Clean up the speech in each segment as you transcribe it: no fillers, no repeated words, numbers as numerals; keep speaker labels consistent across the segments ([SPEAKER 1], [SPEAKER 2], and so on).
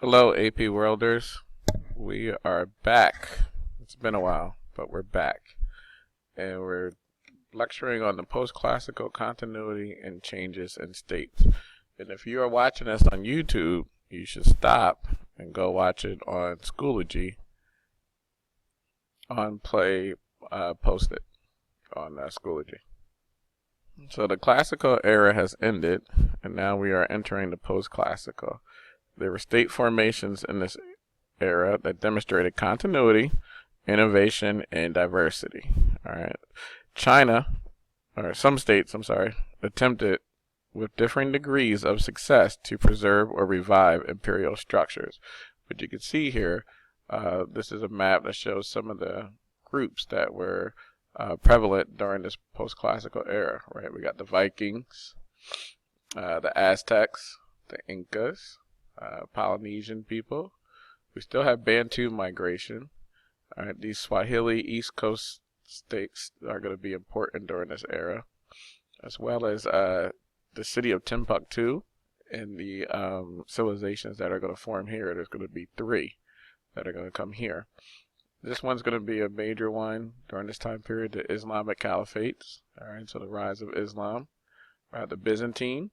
[SPEAKER 1] Hello, AP Worlders. We are back. It's been a while, but we're back. And we're lecturing on the post-classical continuity and changes in states. And if you are watching us on YouTube, you should stop and go watch it on Schoology on Play Post It on Schoology. So the classical era has ended, and now we are entering the post-classical. There were state formations in this era that demonstrated continuity, innovation, and diversity. All right. China, or some states, attempted with differing degrees of success to preserve or revive imperial structures. But you can see here, this is a map that shows some of the groups that were prevalent during this post-classical era. Right. We got the Vikings, the Aztecs, the Incas, Polynesian people. We still have Bantu migration. All right, these Swahili East Coast states are going to be important during this era, as well as the city of Timbuktu and the civilizations that are going to form here. There's going to be three that are going to come here. This one's going to be a major one during this time period, the Islamic Caliphates. All right, so the rise of Islam. The Byzantine.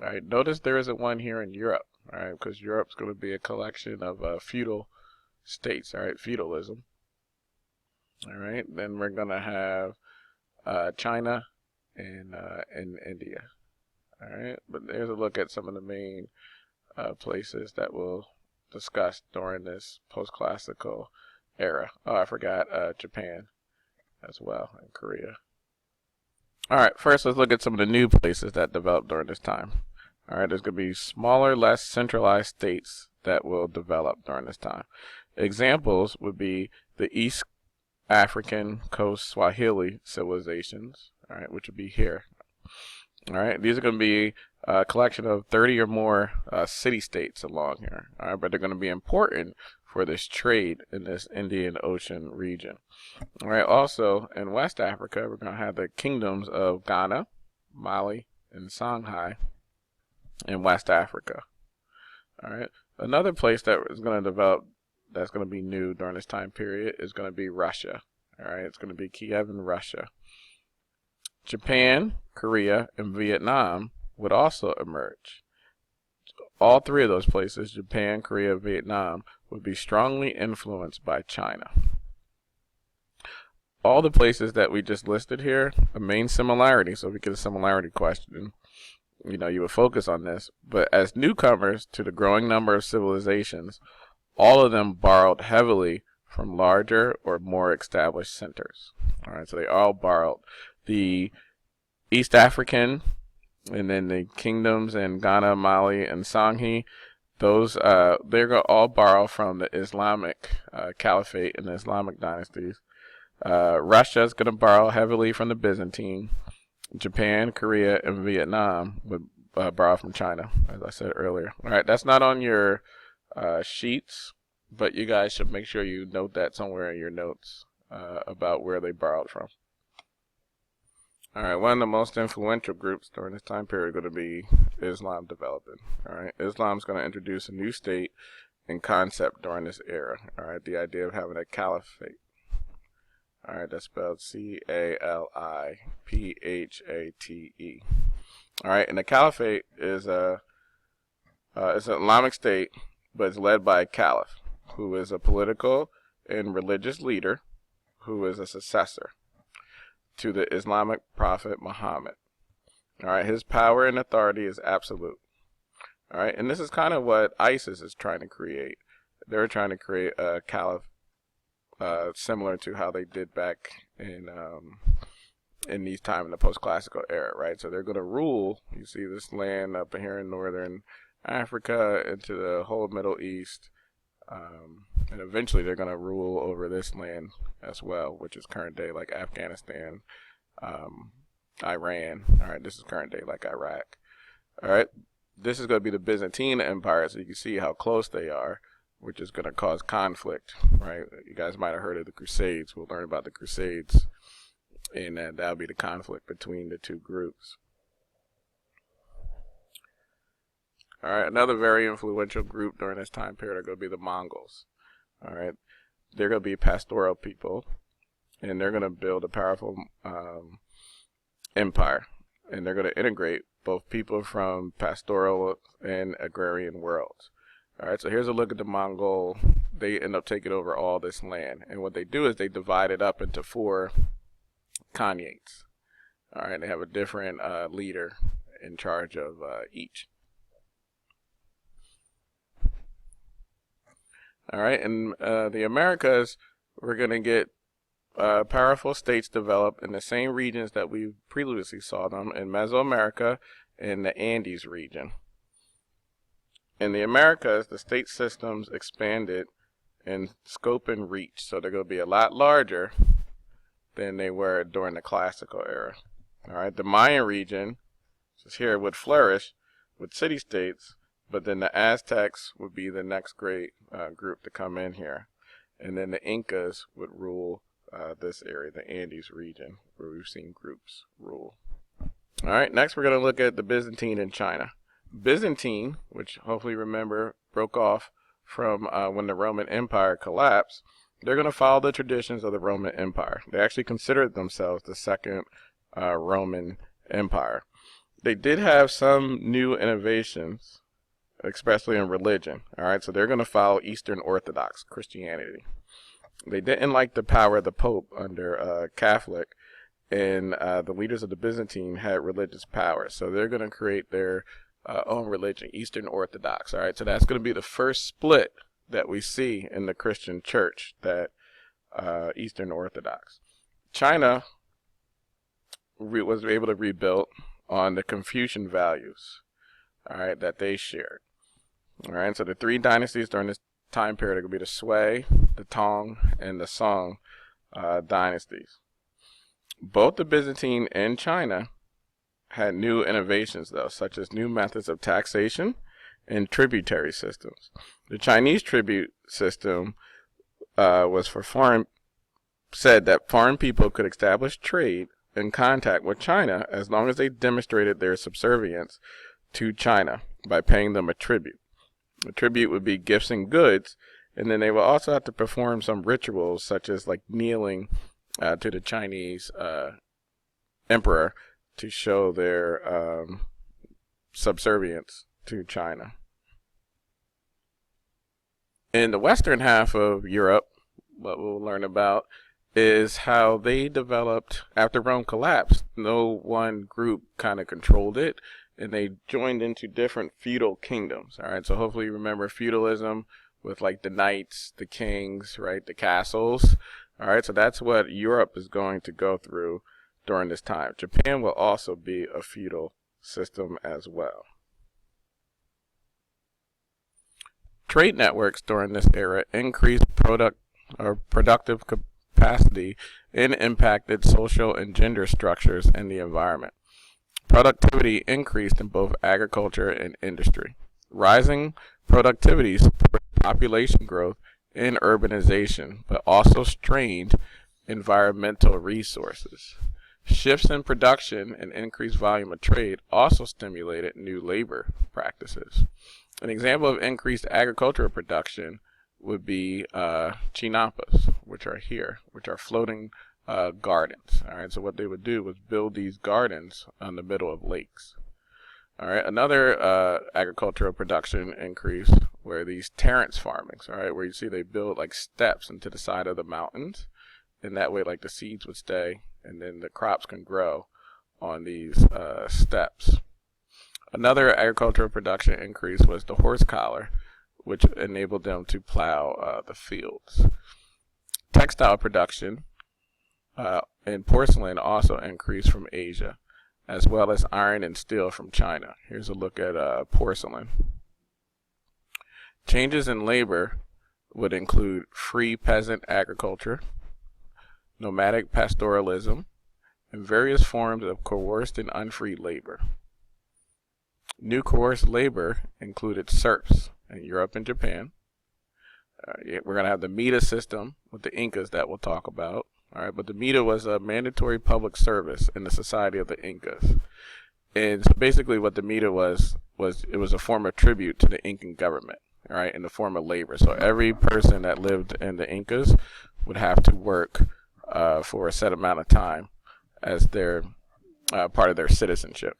[SPEAKER 1] All right, notice there isn't one here in Europe. All right, because Europe's going to be a collection of feudal states. All right, feudalism. All right, then we're going to have China and India. All right, but there's a look at some of the main places that we'll discuss during this post-classical era. Oh, I forgot Japan as well, and Korea. All right, first let's look at some of the new places that developed during this time. All right, there's going to be smaller, less centralized states that will develop during this time. Examples would be the East African Coast Swahili civilizations, all right, which would be here. All right, these are going to be a collection of 30 or more city-states along here, all right, but they're going to be important for this trade in this Indian Ocean region. All right, also in West Africa, we're going to have the kingdoms of Ghana, Mali, and Songhai in West Africa. All right. Another place that is going to develop that's going to be new during this time period is going to be Russia. All right. It's going to be Kiev in Russia. Japan, Korea, and Vietnam would also emerge. All three of those places, Japan, Korea, Vietnam, would be strongly influenced by China. All the places that we just listed here, a main similarity, so if we get a similarity question, you would focus on this, but as newcomers to the growing number of civilizations, all of them borrowed heavily from larger or more established centers. All right, so they all borrowed. The East African and then the kingdoms in Ghana, Mali, and Songhai, those they're going to all borrow from the Islamic Caliphate and the Islamic dynasties. Russia is going to borrow heavily from the Byzantine. Japan, Korea, and Vietnam would borrow from China, as I said earlier. All right, that's not on your sheets, but you guys should make sure you note that somewhere in your notes about where they borrowed from. All right, one of the most influential groups during this time period is going to be Islam developing. All right, Islam's going to introduce a new state and concept during this era. All right, the idea of having a caliphate. All right, that's spelled C-A-L-I-P-H-A-T-E. All right, and the caliphate is it's an Islamic state, but it's led by a caliph, who is a political and religious leader, who is a successor to the Islamic prophet Muhammad. All right, his power and authority is absolute. All right, and this is kind of what ISIS is trying to create. They're trying to create a caliph. Similar to how they did back in these times in the post-classical era, right? So they're going to rule. You see this land up here in northern Africa into the whole Middle East, and eventually they're going to rule over this land as well, which is current day like Afghanistan, Iran. All right, this is current day like Iraq. All right, this is going to be the Byzantine Empire, so you can see how close they are, which is going to cause conflict, right? You guys might have heard of the Crusades. We'll learn about the Crusades, and that'll be the conflict between the two groups. All right, another very influential group during this time period are going to be the Mongols. All right, they're going to be pastoral people, and they're going to build a powerful empire, and they're going to integrate both people from pastoral and agrarian worlds. All right, so here's a look at the Mongol. They end up taking over all this land, and what they do is they divide it up into 4 khanates. All right, they have a different leader in charge of each. All right, in the Americas, we're going to get powerful states developed in the same regions that we previously saw them in Mesoamerica and the Andes region. In the Americas, the state systems expanded in scope and reach, so they're going to be a lot larger than they were during the classical era. All right, the Mayan region, just here, would flourish with city-states, but then the Aztecs would be the next great group to come in here. And then the Incas would rule this area, the Andes region, where we've seen groups rule. All right, next we're going to look at the Byzantine and China. Byzantine, which hopefully remember broke off from when the Roman Empire collapsed, they're going to follow the traditions of the Roman Empire. They actually considered themselves the second Roman Empire. They did have some new innovations, especially in religion. All right, so they're going to follow Eastern Orthodox Christianity. They didn't like the power of the Pope under Catholic, and the leaders of the Byzantine had religious power, so they're going to create their own religion, Eastern Orthodox. All right, so that's going to be the first split that we see in the Christian church, that Eastern Orthodox. China was able to rebuild on the Confucian values, all right, that they shared. All right, so the 3 dynasties during this time period are going to be the Sui, the Tang, and the Song dynasties. Both the Byzantine and China had new innovations, though, such as new methods of taxation and tributary systems. The Chinese tribute system was for said that foreign people could establish trade and contact with China as long as they demonstrated their subservience to China by paying them a tribute. The tribute would be gifts and goods, and then they would also have to perform some rituals, such as like kneeling to the Chinese emperor to show their subservience to China. In the western half of Europe, what we'll learn about is how they developed after Rome collapsed. No one group kind of controlled it, and they joined into different feudal kingdoms. All right, so hopefully you remember feudalism with like the knights, the kings, right, the castles. All right, so that's what Europe is going to go through during this time. Japan will also be a feudal system as well. Trade networks during this era increased productive capacity and impacted social and gender structures in the environment. Productivity increased in both agriculture and industry. Rising productivity supported population growth and urbanization, but also strained environmental resources. Shifts in production and increased volume of trade also stimulated new labor practices. An example of increased agricultural production would be chinampas, which are here, which are floating gardens. All right, so what they would do was build these gardens on the middle of lakes. All right, another agricultural production increase were these terrace farmings. All right, where you see they build like steps into the side of the mountains, and that way like the seeds would stay, and then the crops can grow on these steps. Another agricultural production increase was the horse collar, which enabled them to plow the fields. Textile production and porcelain also increased from Asia, as well as iron and steel from China. Here's a look at porcelain. Changes in labor would include free peasant agriculture, nomadic pastoralism, and various forms of coerced and unfree labor. New coerced labor included serfs in Europe and Japan. We're going to have the Mita system with the Incas that we'll talk about. All right, but the Mita was a mandatory public service in the society of the Incas. And so basically what the Mida was it was a form of tribute to the Incan government, all right, in the form of labor. So every person that lived in the Incas would have to work for a set amount of time as their part of their citizenship.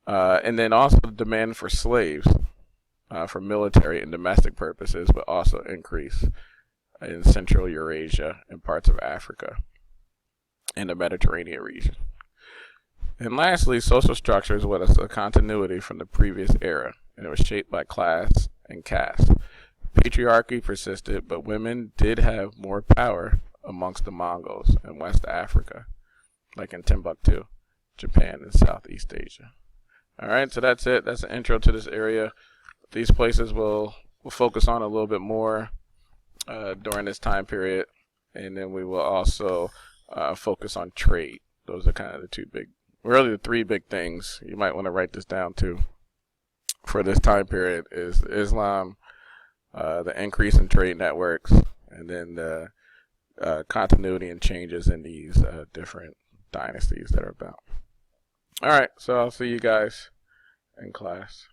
[SPEAKER 1] And then also the demand for slaves for military and domestic purposes would also increase in Central Eurasia and parts of Africa and the Mediterranean region. And lastly, social structures was a continuity from the previous era, and it was shaped by class and caste. Patriarchy persisted, but women did have more power amongst the Mongols in West Africa, like in Timbuktu, Japan, and Southeast Asia. All right, so that's it. That's an intro to this area. These places we'll focus on a little bit more during this time period, and then we will also focus on trade. Those are kind of the three big things. You might want to write this down too. For this time period is Islam, the increase in trade networks, and then the continuity and changes in these different dynasties that are about. All right, so I'll see you guys in class.